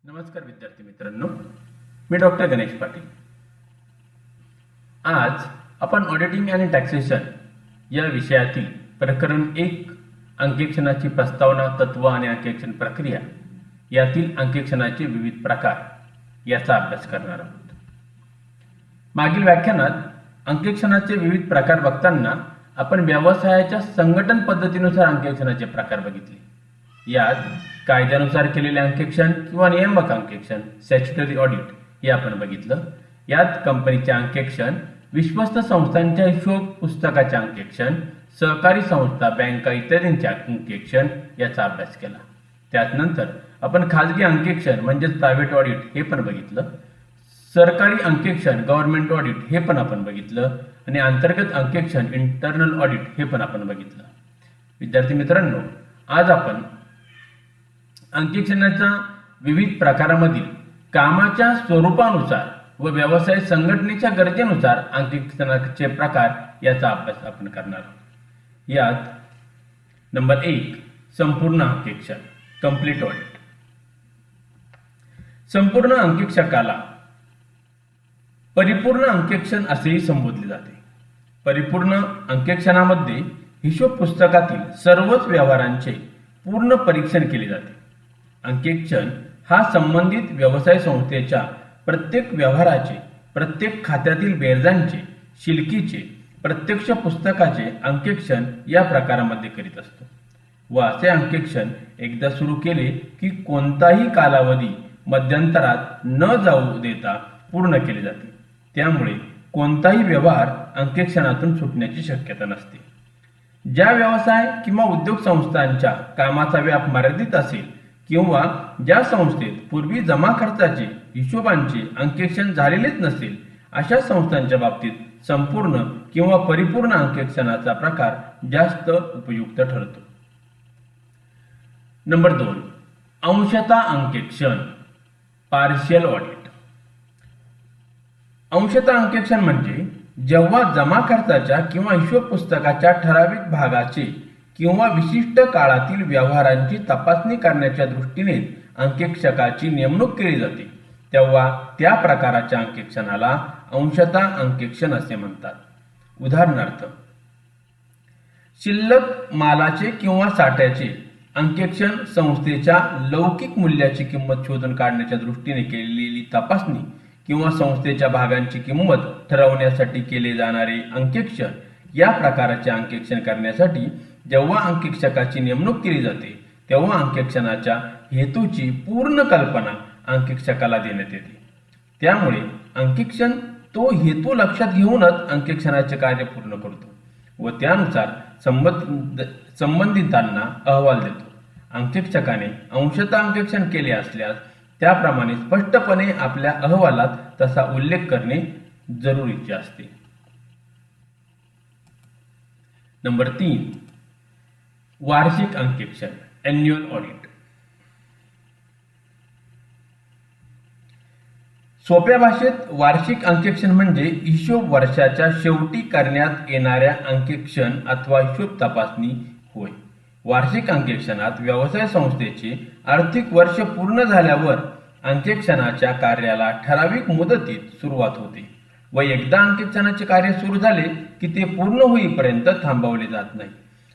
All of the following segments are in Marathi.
नमस्कार विद्यार्थी मित्रांनो, मी डॉक्टर गणेश पाटील। आज आपण ऑडिटिंग आणि टॅक्सेशन या विषयातील प्रकरण 1 अंकेक्षणाची प्रस्तावना, तत्व आणि अंकेक्षण प्रक्रिया यातील अंकेक्षणाचे विविध प्रकार याचा अभ्यास करणार आहोत। मागील व्याख्यानात अंकेक्षणाचे विविध प्रकार बघताना आपण व्यवसायाच्या संघटन पद्धतीनुसार अंकेक्षणाचे प्रकार बघितले। यात कायद्यानुसार केलेले अंकेक्षण किंवा नियामक अंकेक्षण, स्टॅच्युटरी ऑडिट हे आपण बघितलं। यात कंपनीचे अंकेक्षण, विश्वस्त संस्थांच्या हिशोब पुस्तकाचे अंकेक्षण, सहकारी संस्था, बँका इत्यादींचे अंकेक्षण याचा अभ्यास केला। त्यानंतर आपण खाजगी अंकेक्षण म्हणजेच प्रायव्हेट ऑडिट हे पण बघितलं। सरकारी अंकेक्षण, गव्हर्नमेंट ऑडिट हे पण आपण बघितलं आणि अंतर्गत अंकेक्षण, इंटरनल ऑडिट हे पण आपण बघितलं। विद्यार्थी मित्रांनो, आज आपण अंकेक्षणाच्या विविध प्रकारामधील कामाच्या स्वरूपानुसार व व्यवसाय संघटनेच्या गरजेनुसार अंकेक्षणाचे प्रकार याचा अभ्यास आपण करणार आहोत। यात नंबर 1 संपूर्ण अंकेक्षण, कंप्लीट ऑडिट। संपूर्ण अंकेक्षकाला परिपूर्ण अंकेक्षण असेही संबोधले जाते। परिपूर्ण अंकेक्षणामध्ये हिशोब पुस्तकातील सर्वच व्यवहारांचे पूर्ण परीक्षण केले जाते। अंकेक्षण हा संबंधित व्यवसाय संस्थेच्या प्रत्येक व्यवहाराचे, प्रत्येक खात्यातील बेरजांचे, शिल्लकीचे, प्रत्यक्ष पुस्तकाचे अंकेक्षण या प्रकारामध्ये करीत असतो व असे अंकेक्षण एकदा सुरू केले की कोणताही कालावधी मध्यंतरात न जाऊ देता पूर्ण केले जाते। त्यामुळे कोणताही व्यवहार अंकेक्षणातून सुटण्याची शक्यता नसते। ज्या व्यवसाय किंवा उद्योग संस्थांच्या कामाचा व्याप मर्यादित असेल किंवा ज्या संस्थेत पूर्वी जमा खर्चाचे, हिशोबांचे अंकेक्षण झालेलेच नसेल, अशा संस्थांच्या बाबतीत संपूर्ण किंवा परिपूर्ण अंकेक्षणाचा प्रकार जास्त उपयुक्त ठरतो। नंबर 2 अंशतः अंकेक्षण, पार्शियल ऑडिट। अंशतः अंकेक्षण म्हणजे जेव्हा जमा खर्चाच्या किंवा हिशोब पुस्तकाच्या ठराविक भागाचे किंवा विशिष्ट काळातील व्यवहारांची तपासणी करण्याच्या दृष्टीने अंकेक्षकाची नेमणूक केली जाते, तेव्हा त्या प्रकाराच्या अंकेक्षणाला अंशतः अंकेक्षण असे म्हणतात। उदाहरणार्थ, शिल्लक मालाचे किंवा साठ्याचे अंकेक्षण संस्थेच्या लौकिक मूल्याची किंमत शोधून काढण्याच्या दृष्टीने केलेली तपासणी किंवा संस्थेच्या भागांची किंमत ठरवण्यासाठी केले जाणारे अंकेक्षण या प्रकाराचे अंकेक्षण करण्यासाठी जेव्हा अंकेक्षकाची नेमणूक केली जाते, तेव्हा अंकेक्षणाच्या हेतूची पूर्ण कल्पना अंकेक्षकाला देण्यात येते। त्यामुळे अंकेक्षण तो हेतू लक्षात घेऊनच अंकेक्षणाचे कार्य पूर्ण करतो व त्यानुसार संबंधितांना अहवाल देतो। अंकेक्षकाने अंशतः अंकेक्षण केले असल्यास त्याप्रमाणे स्पष्टपणे आपल्या अहवालात तसा उल्लेख करणे जरुरीचे असते। नंबर 3 वार्षिक अंकेक्षण, एन्युअल ऑडिट। सोप्या भाषेत वार्षिक अंकेक्षण म्हणजे हिशोब वर्षाच्या शेवटी करण्यात येणाऱ्या अंकेक्षण अथवा हिशोब तपासणी होय। वार्षिक अंकेक्षणात व्यवसाय संस्थेचे आर्थिक वर्ष पूर्ण झाल्यावर अंकेक्षणाच्या कार्याला ठराविक मुदतीत सुरुवात होते व एकदा अंकेक्षणाचे कार्य सुरू झाले की ते पूर्ण होईपर्यंत थांबवले जात नाही।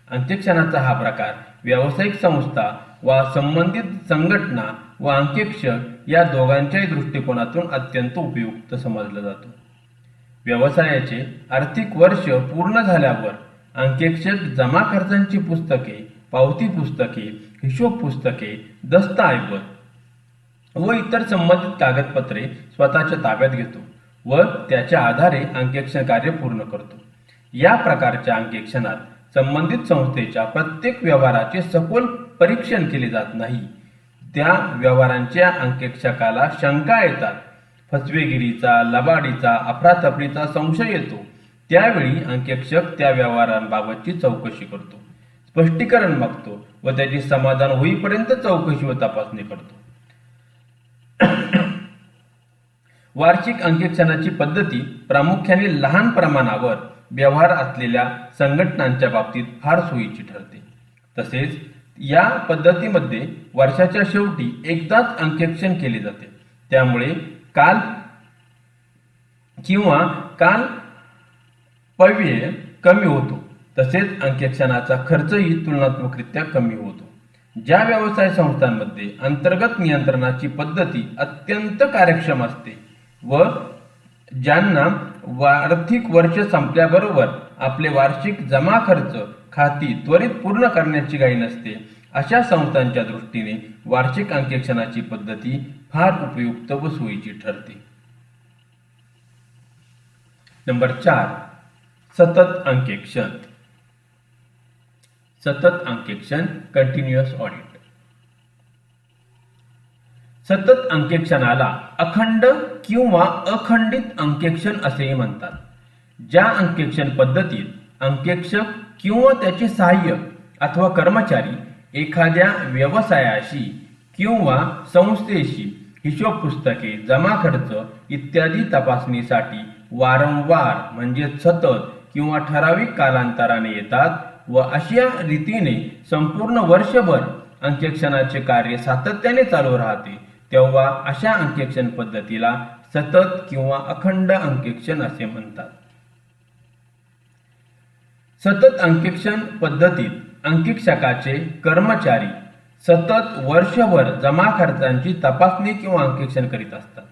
अंकेक्षणाचा हा प्रकार व्यावसायिक संस्था व संबंधित संघटना व अंकेक्षक या दोघांच्याही दृष्टिकोनातून अत्यंत उपयुक्त समजला जातो। व्यवसायाचे आर्थिक वर्ष पूर्ण झाल्यावर अंकेक्षक जमा खर्चांची पुस्तके, पावती पुस्तके, हिशोब पुस्तके, दस्तऐवज व इतर संबंधित कागदपत्रे स्वतःच्या ताब्यात घेतो व त्याच्या आधारे अंकेक्षण कार्य पूर्ण करतो। या प्रकारच्या अंकेक्षणात संबंधित संस्थेच्या प्रत्येक व्यवहाराचे सखोल परीक्षण केले जात नाही। त्या व्यवहारांच्या अंकेक्षकाला शंका येतात, फसवेगिरीचा, लबाडीचा, अफरातफरीचा संशय येतो, त्यावेळी अंकेक्षक त्या व्यवहारांबाबतची चौकशी करतो, स्पष्टीकरण मागतो व त्याचे समाधान होईपर्यंत चौकशी व तपासणी करतो। वार्षिक अंकेक्षणाची पद्धती प्रामुख्याने लहान प्रमाणावर व्यवहार असलेल्या संघटनांच्या बाबतीत फार सोयीची ठरते। तसेच या पद्धतीमध्ये वर्षाच्या शेवटी एकदाच अंकेक्षण केले जाते, त्यामुळे काल किंवा कालपव्यय कमी होतो, तसेच अंकेक्षणाचा खर्चही तुलनात्मकरित्या कमी होतो. ज्या व्यवसाय संस्थांमध्ये अंतर्गत नियंत्रणाची पद्धती अत्यंत कार्यक्षम असते व ज्यांना आर्थिक वर्ष संपल्याबरोबर आपले वार्षिक जमा खर्च खाती त्वरित पूर्ण करण्याची घाई नसते, अशा संस्थांच्या दृष्टीने वार्षिक अंकेक्षणाची पद्धती फार उपयुक्त व सोयीची ठरते. नंबर 4, सतत अंकेक्षण. सतत अंकेक्षण, कंटिन्युअस ऑडिट. सतत अंकेक्षणाला अखंड किंवा अखंडित अंकेक्षण असेही म्हणतात. ज्या अंकेक्षण पद्धतीत अंकेक्षक किंवा त्याचे सहाय्यक अथवा कर्मचारी एखाद्या व्यवसायाशी किंवा संस्थेशी हिशोब पुस्तके, जमा खर्च इत्यादी तपासणीसाठी वारंवार म्हणजे सतत किंवा ठराविक कालांतराने येतात व अशा रीतीने संपूर्ण वर्षभर अंकेक्षणाचे कार्य सातत्याने चालू राहते, तेव्हा अशा अंकेक्षण पद्धतीला सतत किंवा अखंड अंकेक्षण असे म्हणतात. सतत अंकेक्षण पद्धतीत अंकेक्षकाचे कर्मचारी सतत वर्षभर जमा खर्चांची तपासणी किंवा अंकेक्षण करीत असतात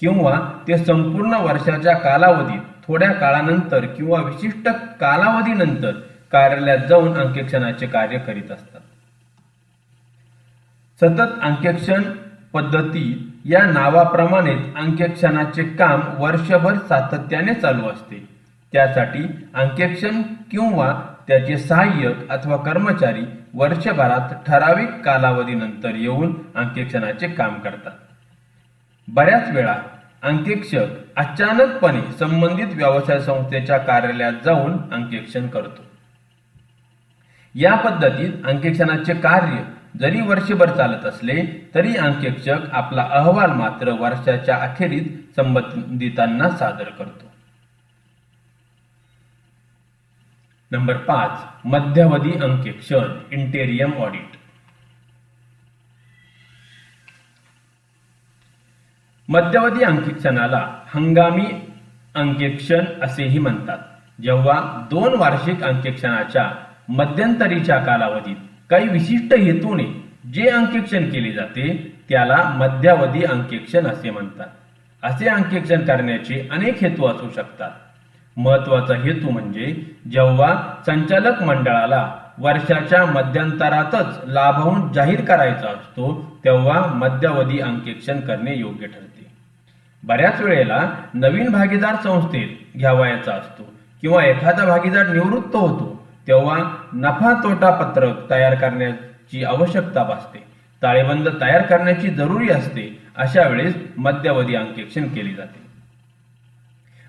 किंवा ते संपूर्ण वर्षाच्या कालावधीत थोड्या काळानंतर किंवा विशिष्ट कालावधीनंतर कार्यालयात जाऊन अंकेक्षणाचे कार्य करीत असतात. सतत अंकेक्षण पद्धती या नावाप्रमाणेच अंकेक्षणाचे काम वर्षभर सातत्याने चालू असते. त्यासाठी अंकेक्षण किंवा त्याचे सहाय्यक अथवा कर्मचारी वर्षभरात ठराविक कालावधीनंतर येऊन अंकेक्षणाचे काम करतात. बऱ्याच वेळा अंकेक्षक अचानकपणे संबंधित व्यवसाय संस्थेच्या कार्यालयात जाऊन अंकेक्षण करतो. या पद्धतीत अंकेक्षणाचे कार्य जरी वर्षभर चालत असले तरी अंकेक्षक आपला अहवाल मात्र वर्षाच्या अखेरीस संबंधितांना सादर करतो. नंबर 5, मध्यावधी अंकेक्षण, इंटेरियम ऑडिट. मध्यावधी अंकेक्षणाला हंगामी अंकेक्षण असेही म्हणतात. जेव्हा 2 वार्षिक अंकेक्षणाच्या मध्यंतरीच्या कालावधीत काही विशिष्ट हेतूने जे अंकेक्षण केले जाते त्याला मध्यावधी अंकेक्षण असे म्हणतात. असे अंकेक्षण करण्याचे अनेक हेतू असू शकतात. महत्वाचा हेतू म्हणजे जेव्हा संचालक मंडळाला वर्षाच्या मध्यंतरातच लाभांश जाहीर करायचा असतो तेव्हा मध्यावधी अंकेक्षण करणे योग्य ठरते. बऱ्याच वेळेला नवीन भागीदार संस्थेत घ्यावयाचा असतो किंवा एखादा भागीदार निवृत्त होतो तेव्हा नफा तोटा पत्रक तयार करण्याची आवश्यकता भासते, ताळेबंद तयार करण्याची जरुरी असते. अशा वेळेस मध्यावधी अंकेक्षण केले जाते.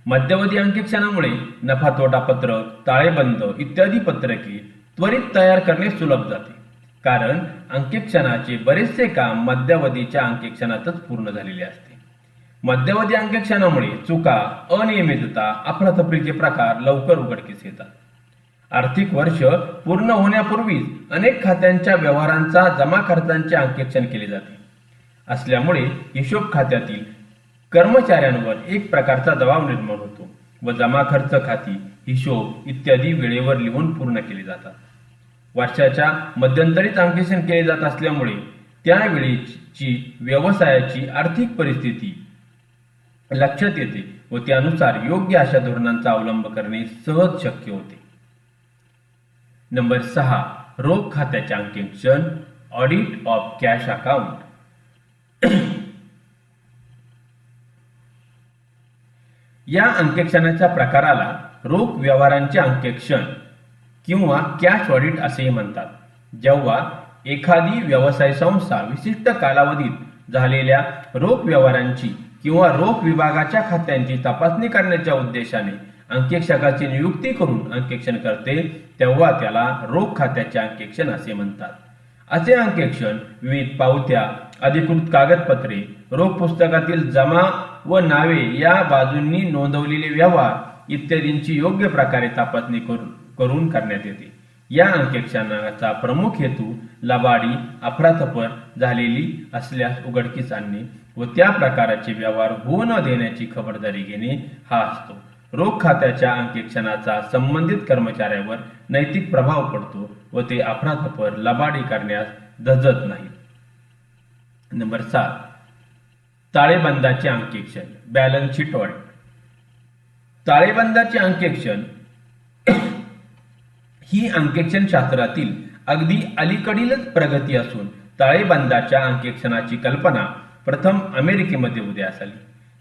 मध्यावधी अंकेक्षणामुळे नफा तोटा पत्रक, ताळेबंद इत्यादी पत्रके त्वरित तयार करणे सुलभ जाते, कारण अंकेक्षणाचे बरेचसे काम मध्यावधीच्या अंकेक्षणातच पूर्ण झालेले असते. मध्यावधी अंकेक्षणामुळे चुका, अनियमितता, अफरातफरीचे प्रकार लवकर उघडकीस येतात. आर्थिक वर्ष पूर्ण होण्यापूर्वीच अनेक खात्यांच्या व्यवहारांचा जमा खर्चांचे अंकेक्षण केले जाते. असल्यामुळे हिशोब खात्यातील कर्मचाऱ्यांवर एक प्रकारचा दबाव निर्माण होतो व जमा खर्च खाती, हिशोब इत्यादी वेळेवर लिहून पूर्ण केले जातात. वर्षाच्या मध्यंतरीत अंकेक्षण केले जात असल्यामुळे त्यावेळीची व्यवसायाची आर्थिक परिस्थिती लक्षात येते व त्यानुसार योग्य अशा धोरणांचा अवलंब करणे सहज शक्य होते. नंबर 6, रोख खात्याचे अंकेक्षण, ऑडिट ऑफ कॅश अकाउंट. या अंकेक्षणाच्या प्रकाराला रोख व्यवहारांचे अंकेक्षण किंवा कॅश ऑडिट असेही म्हणतात. जेव्हा एखादी व्यवसाय संस्था विशिष्ट कालावधीत झालेल्या रोख व्यवहारांची किंवा रोख विभागाच्या खात्यांची तपासणी करण्याच्या उद्देशाने अंकेक्षकाची नियुक्ती करून अंकेक्षण करते तेव्हा त्याला रोख खात्याचे अंकेक्षण असे म्हणतात. असे अंकेक्षण विविध पावत्या, अधिकृत कागदपत्रे, रोख पुस्तकातील जमा व नावे या बाजूंनी नोंदवलेले व्यवहार इत्यादींची योग्य प्रकारे तपासणी करून करण्यात येते. या अंकेक्षणाचा प्रमुख हेतू लबाडी अफरातफर झालेली असल्यास उघडकीस आणणे व त्या प्रकारचे व्यवहार होऊ न देण्याची खबरदारी घेणे हा असतो. रोख खात्याच्या अंकेक्षणाचा संबंधित कर्मचाऱ्यावर नैतिक प्रभाव पडतो व ते अफरातफर लबाडी करण्यास धजत नाहीत. नंबर 7, ताळेबंदाचे अंकेक्षण, बॅलन्स शीट ऑडिट. ताळेबंदाचे अंकेक्षण ही अंकेक्षण शास्त्रातील अगदी अलीकडीलच प्रगती असून ताळेबंदाच्या अंकेक्षणाची कल्पना प्रथम अमेरिकेमध्ये उदयास आली.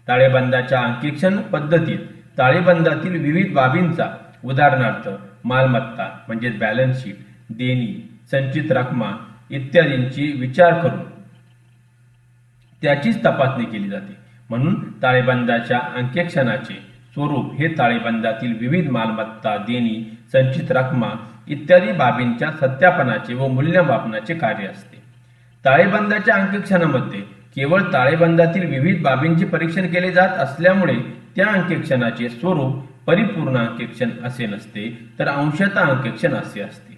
ताळेबंदाच्या अंकेक्षण पद्धतीत ताळेबंदातील विविध बाबींचा, उदाहरणार्थ मालमत्ता म्हणजेच बॅलन्स शीट, देणी, संचित रकमा इत्यादींची विचार करून त्याचीच तपासणी केली जाते. म्हणून ताळेबंदाच्या अंकेक्षणाचे स्वरूप हे ताळेबंदातील विविध मालमत्ता, देणी, संचित रकमा इत्यादी बाबींच्या सत्यापनाचे व मूल्यमापनाचे कार्य असते. ताळेबंदाच्या अंकेक्षणामध्ये केवळ ताळेबंदातील विविध बाबींचे परीक्षण केले जात असल्यामुळे त्या अंकेक्षणाचे स्वरूप परिपूर्ण अंकेक्षण असे नसते, तर अंशतः अंकेक्षण असे असते.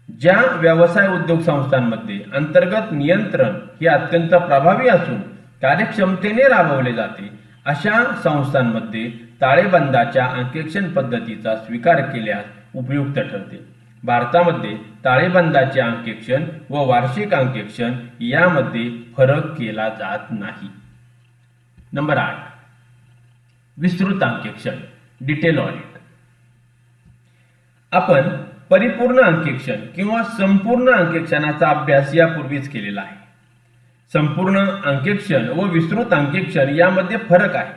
ज्या व्यवसाय उद्योग संस्थांमध्ये अंतर्गत नियंत्रण हे अत्यंत प्रभावी असून कार्यक्षमतेने राबवले जाते, अशा संस्थांमध्ये ताळेबंदाच्या अंकेक्षण पद्धतीचा स्वीकार केल्यास उपयुक्त ठरते. भारतामध्ये ताळेबंदाचे अंकेक्षण व वार्षिक अंकेक्षण यामध्ये फरक केला जात नाही. नंबर 8, विस्तृत अंकेक्षण, डिटेल ऑडिट. आपण परिपूर्ण अंकेक्षण किंवा संपूर्ण अंकेक्षणाचा अभ्यास यापूर्वीच केलेला आहे. संपूर्ण अंकेक्षण व विस्तृत अंकेक्षण यामध्ये फरक आहे.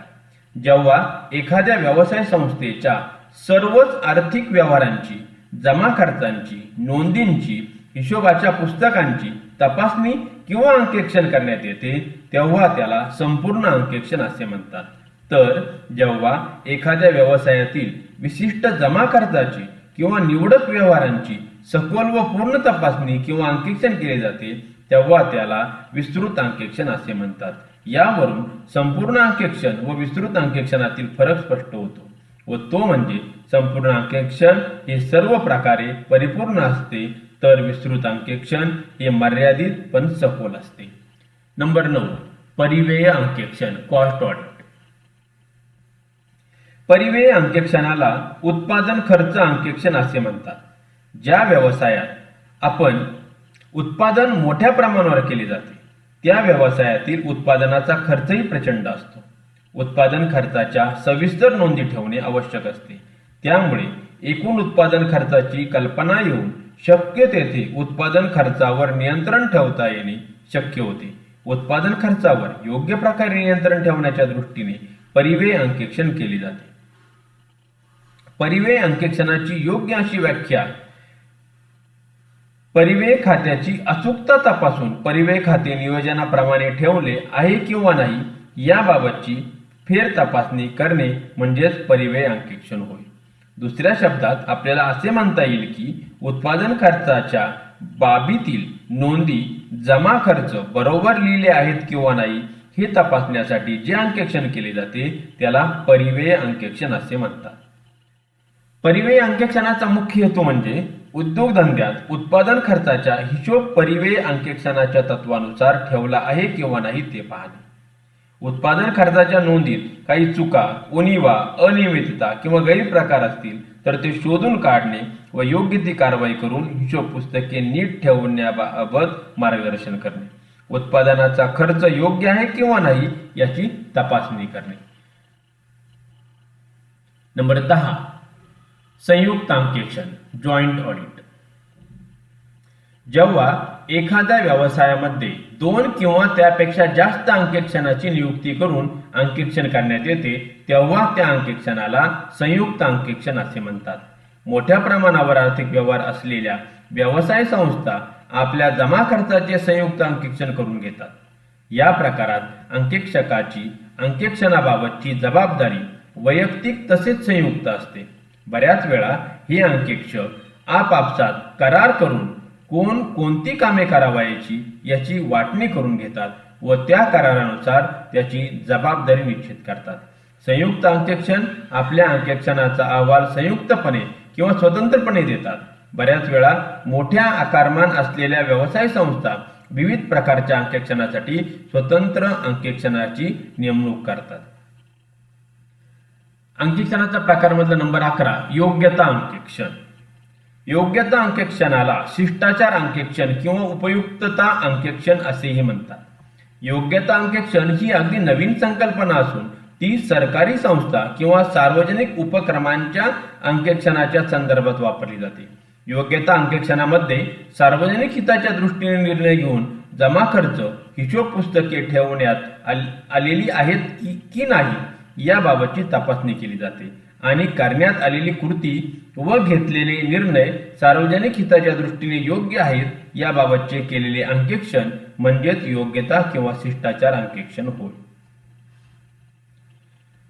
जेव्हा एखाद्या व्यवसाय संस्थेच्या सर्वच आर्थिक व्यवहारांची, जमा खर्चांची, नोंदींची, हिशोबाच्या पुस्तकांची तपासणी किंवा अंकेक्षण करण्यात येते, तेव्हा त्याला संपूर्ण अंकेक्षण असे म्हणतात. तर जेव्हा एखाद्या व्यवसायातील विशिष्ट जमा खर्चाची किंवा निवडक व्यवहारांची सखोल व पूर्ण तपासणी किंवा अंकेक्षण केले जाते, तेव्हा त्याला विस्तृत अंकेक्षण असे म्हणतात. यावरून संपूर्ण अंकेक्षण व विस्तृत अंकेक्षणातील फरक स्पष्ट होतो व तो म्हणजे संपूर्ण अंकेक्षण हे सर्व प्रकारे परिपूर्ण असते, तर विस्तृत अंकेक्षण हे मर्यादित पण सखोल असते. नंबर 9, परिव्यय अंकेक्षण, कॉस्ट ऑडिट. परिव्यय अंकेक्षणाला उत्पादन खर्च अंकेक्षण असे म्हणतात. ज्या व्यवसायात आपण उत्पादन मोठ्या प्रमाणावर केले जाते, त्या व्यवसायातील उत्पादनाचा खर्चही प्रचंड असतो. उत्पादन खर्चाच्या सविस्तर नोंदी ठेवणे आवश्यक असते. त्यामुळे एकूण उत्पादन खर्चाची कल्पना येऊन शक्य तेथे उत्पादन खर्चावर नियंत्रण ठेवता येणे शक्य होते. उत्पादन खर्चावर योग्य प्रकारे नियंत्रण ठेवण्याच्या दृष्टीने परिव्यय अंकेक्षण केले जाते. परिव्यय अंकेक्षणाची योग्य अशी व्याख्या परिव्यय खात्याची अचूकता तपासून परिव्यय खाते नियोजनाप्रमाणे ठेवले आहे किंवा नाही याबाबतची फेर तपासणी करणे म्हणजेच परिव्यय अंकेक्षण होय. दुसऱ्या शब्दात आपल्याला असे म्हणता येईल की उत्पादन खर्चाच्या बाबीतील नोंदी, जमा खर्च बरोबर लिहिले आहेत किंवा नाही हे तपासण्यासाठी जे अंकेक्षण केले जाते त्याला परिव्यय अंकेक्षण असे म्हणतात. परिव्यय अंकेक्षणाचा मुख्य हेतू म्हणजे उद्योगधंद्यात उत्पादन खर्चाचा हिशोब परिव्यय अंकेक्षणाच्या तत्वानुसार ठेवला आहे किंवा नाही ते पाहणे. उत्पादन खर्चाच्या नोंदीत काही चुका, उणिवा, अनियमितता किंवा गैरप्रकार असतील तर ते शोधून काढणे व योग्य ती कारवाई करून हिशोब पुस्तके नीट ठेवण्याबाबत मार्गदर्शन करणे. उत्पादनाचा खर्च योग्य आहे किंवा नाही याची तपासणी करणे. नंबर 10, संयुक्त अंकेक्षण, जॉईंट ऑडिट. जेव्हा एखाद्या व्यवसायामध्ये 2 किंवा त्यापेक्षा जास्त अंकेक्षणाची नियुक्ती करून अंकेक्षण करण्यात येते, तेव्हा त्या अंकेक्षणाला संयुक्त अंकेक्षण असे म्हणतात. मोठ्या प्रमाणावर आर्थिक व्यवहार असलेल्या व्यवसाय संस्था आपल्या जमा खर्चाचे संयुक्त अंकेक्षण करून घेतात. या प्रकारात अंकेक्षकाची अंकेक्षणाबाबतची जबाबदारी वैयक्तिक तसेच संयुक्त असते. बऱ्याच वेळा हे अंकेक्षक आपापसात करार करून कोण कोणती कामे करावायची याची वाटणी करून घेतात व त्या करारानुसार त्याची जबाबदारी निश्चित करतात. संयुक्त अंकेक्षण आपल्या अंकेक्षणाचा अहवाल संयुक्तपणे किंवा स्वतंत्रपणे देतात. बऱ्याच वेळा मोठ्या आकारमान असलेल्या व्यवसाय संस्था विविध प्रकारच्या अंकेक्षणासाठी स्वतंत्र अंकेक्षणाची नेमणूक करतात. अंकेक्षणाचा प्रकारमधला नंबर 11 योग्यता अंकेक्षण. योग्यता अंकेक्षणाला शिष्टाचार अंकेक्षण किंवा उपयुक्तता अंकेक्षण असेही म्हणतात. योग्यता अंकेक्षण ही अगदी नवीन संकल्पना असून ती सरकारी संस्था किंवा सार्वजनिक उपक्रमांच्या अंकेक्षणाच्या संदर्भात वापरली जाते. योग्यता अंकेक्षणामध्ये सार्वजनिक हिताच्या दृष्टीने निर्णय घेऊन जमा खर्च हिशोब पुस्तके ठेवण्यात आलेली आहेत की नाही याबाबतची तपासणी केली जाते आणि करण्यात आलेली कृती व घेतलेले निर्णय सार्वजनिक हिताच्या दृष्टीने योग्य आहेत याबाबतचे केलेले अंकेक्षण म्हणजेच योग्यता किंवा शिष्टाचार अंकेक्षण होय.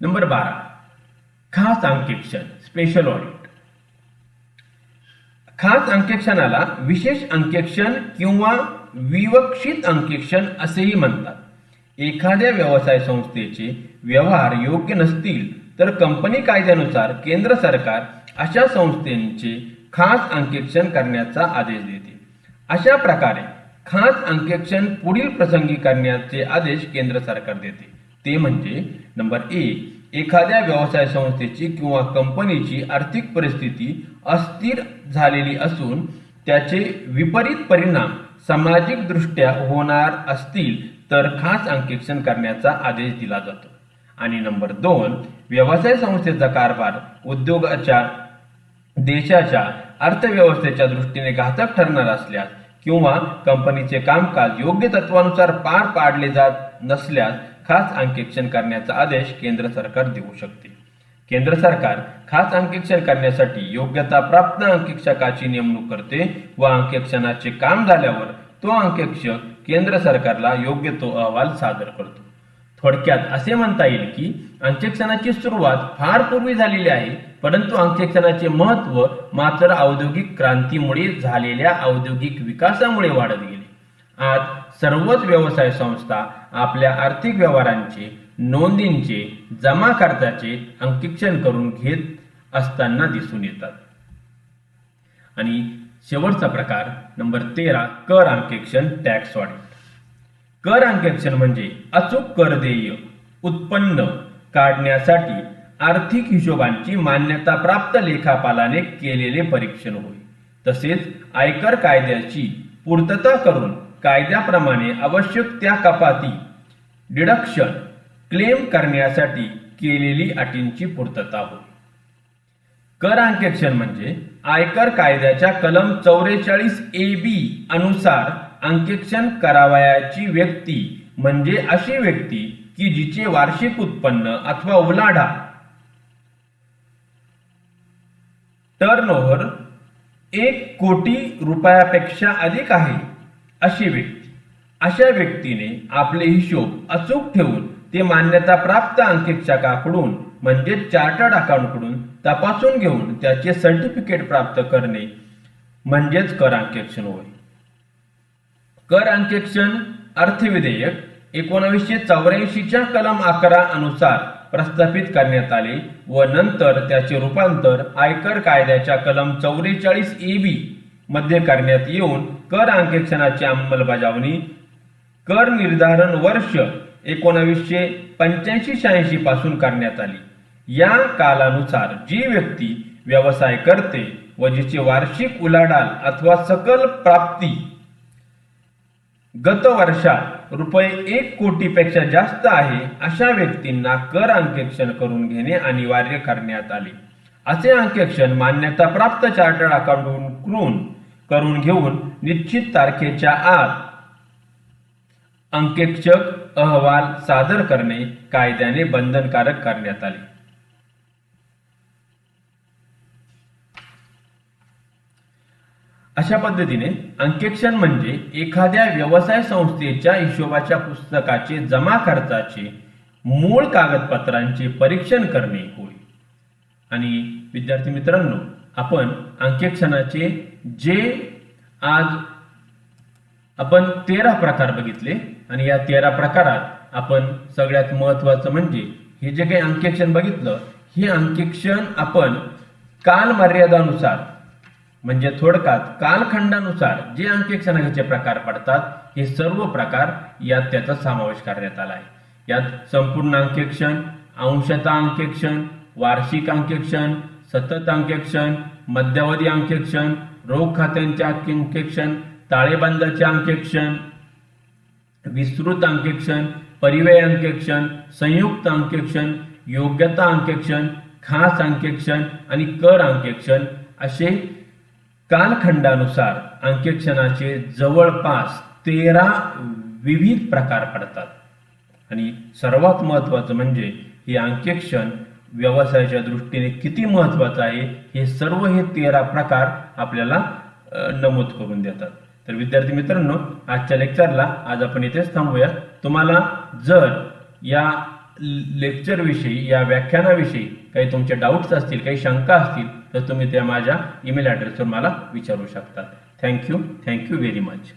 नंबर 12 खास अंकेक्षण स्पेशल ऑडिट. खास अंकेक्षणाला विशेष अंकेक्षण किंवा विवक्षित अंकेक्षण असेही म्हणतात. एखाद्या व्यवसाय संस्थेचे व्यवहार योग्य नसतील तर कंपनी कायद्यानुसार केंद्र सरकार अशा संस्थेचे खास अंकेक्षण करण्याचा आदेश देते. अशा प्रकारे खास अंकेक्षण पुढील प्रसंगी करण्याचे आदेश केंद्र सरकार देते. ते म्हणजे नंबर 1 एखाद्या व्यवसाय संस्थेची किंवा कंपनीची आर्थिक परिस्थिती अस्थिर झालेली असून त्याचे विपरीत परिणाम सामाजिक दृष्ट्या होणार असतील तर खास अंकेक्षण करण्याचा आदेश दिला जातो. आणि नंबर 2 व्यवसाय संस्थेचा कारभार उद्योगाच्या देशाच्या अर्थव्यवस्थेच्या दृष्टीने घातक ठरणार असल्यास किंवा कंपनीचे कामकाज योग्य तत्वानुसार पार पाडले जात नसल्यास खास अंकेक्षण करण्याचा आदेश केंद्र सरकार देऊ शकते. केंद्र सरकार खास अंकेक्षण करण्यासाठी योग्यता प्राप्त अंकेक्षकाची नेमणूक करते व अंकेक्षणाचे काम झाल्यावर तो अंकेक्षक केंद्र सरकारला योग्य तो अहवाल सादर करतो. थोडक्यात असे म्हणता येईल की अंकेक्षणाची सुरुवात फार पूर्वी झालेली आहे, परंतु अंकेक्षणाचे महत्त्व मात्र औद्योगिक क्रांतीमुळे झालेल्या औद्योगिक विकासामुळे वाढत गेले. आज सर्वच व्यवसाय संस्था आपल्या आर्थिक व्यवहारांचे नोंदींचे जमा खर्चाचे अंकेक्षण करून घेत असताना दिसून येतात. आणि शेवटचा प्रकार नंबर 13 कर अंकेक्षण टॅक्स ऑडिट. कर अंकेक्षण म्हणजे अचूक कर देय उत्पन्न काढण्यासाठी आर्थिक हिशोबांची मान्यता प्राप्त लेखापालाने केलेले परीक्षण होय. तसेच आयकर कायद्याची पूर्तता करून कायद्याप्रमाणे आवश्यक त्या कपाती डिडक्शन क्लेम करण्यासाठी केलेली अटींची पूर्तता होय. कर अंकेक्षण म्हणजे आयकर कायद्याच्या कलम 44A(b) अनुसार अंकेक्षण करावयाची व्यक्ती म्हणजे अशी व्यक्ती की जिचे वार्षिक उत्पन्न अथवा उलाढा टर्नओव्हर 1 कोटी रुपयापेक्षा अधिक आहे अशी व्यक्ती. अशा व्यक्तीने आपले हिशोब अचूक ठेवून ते मान्यता प्राप्त अंकेक्षकाकडून म्हणजे चार्टर्ड अकाउंटकडून तपासून घेऊन त्याचे सर्टिफिकेट प्राप्त करणे म्हणजेच कर अंकेक्षण होय. कर अंकेक्षण अर्थविधेयक 1984च्या कलम 11 अनुसार प्रस्थापित करण्यात आले व नंतर त्याचे रूपांतर आयकर कायद्याच्या कलम 44A(b) मध्ये करण्यात येऊन कर अंकेक्षणाची अंमलबजावणी कर निर्धारण वर्ष 1985-86 पासून करण्यात आली. या कालानुसार जी व्यक्ती व्यवसाय करते व जिचे वार्षिक उलाढाल अथवा सकल प्राप्ती गत वर्षात रुपये 1 कोटीपेक्षा जास्त आहे अशा व्यक्तींना कर अंकेक्षण करून घेणे अनिवार्य करण्यात आले. असे अंकेक्षण मान्यता प्राप्त चार्टर्ड अकाउंटंटकडून करून घेऊन निश्चित तारखेच्या आत अंकेक्षक अहवाल सादर करणे कायद्याने बंधनकारक करण्यात आले. अशा पद्धतीने अंकेक्षण म्हणजे एखाद्या व्यवसाय संस्थेच्या हिशोबाच्या पुस्तकाचे जमा खर्चाचे मूळ कागदपत्रांचे परीक्षण करणे होय. आणि विद्यार्थी मित्रांनो, आपण अंकेक्षणाचे जे आज आपण 13 प्रकार बघितले आणि या 13 प्रकारात आपण सगळ्यात महत्त्वाचं म्हणजे हे जे काही अंकेक्षण बघितलं, हे अंकेक्षण आपण कालमर्यादानुसार म्हणजे थोडक्यात कालखंडानुसार जे अंकेक्षणाचे प्रकार पडतात हे सर्व प्रकार यात त्याचा समावेश करण्यात आला आहे. यात संपूर्ण अंकेक्षण, अंशतः अंकेक्षण, वार्षिक अंकेक्षण, सतत अंकेक्षण, मध्यावधी अंकेक्षण, रोख खात्यांचे अंकेक्षण, ताळेबंदाचे अंकेक्षण, विस्तृत अंकेक्षण, परिव्यय अंकेक्षण, संयुक्त अंकेक्षण, योग्यता अंकेक्षण, खास अंकेक्षण आणि कर अंकेक्षण असे कालखंडानुसार अंकेक्षणाचे जवळपास 13 विविध प्रकार पडतात. आणि सर्वात महत्त्वाचं म्हणजे हे अंकेक्षण व्यवसायाच्या दृष्टीने किती महत्त्वाचं आहे हे सर्व हे 13 प्रकार आपल्याला नमूद करून देतात. तर विद्यार्थी मित्रांनो, आजच्या लेक्चरला आज आपण इथेच थांबूया. तुम्हाला जर या लेक्चर विषयी, या व्याख्यानाविषयी काही तुमचे डाऊट्स असतील, काही शंका असतील तर तुम्ही त्या माझ्या ईमेल ॲड्रेसवर मला विचारू शकता. Thank you very much.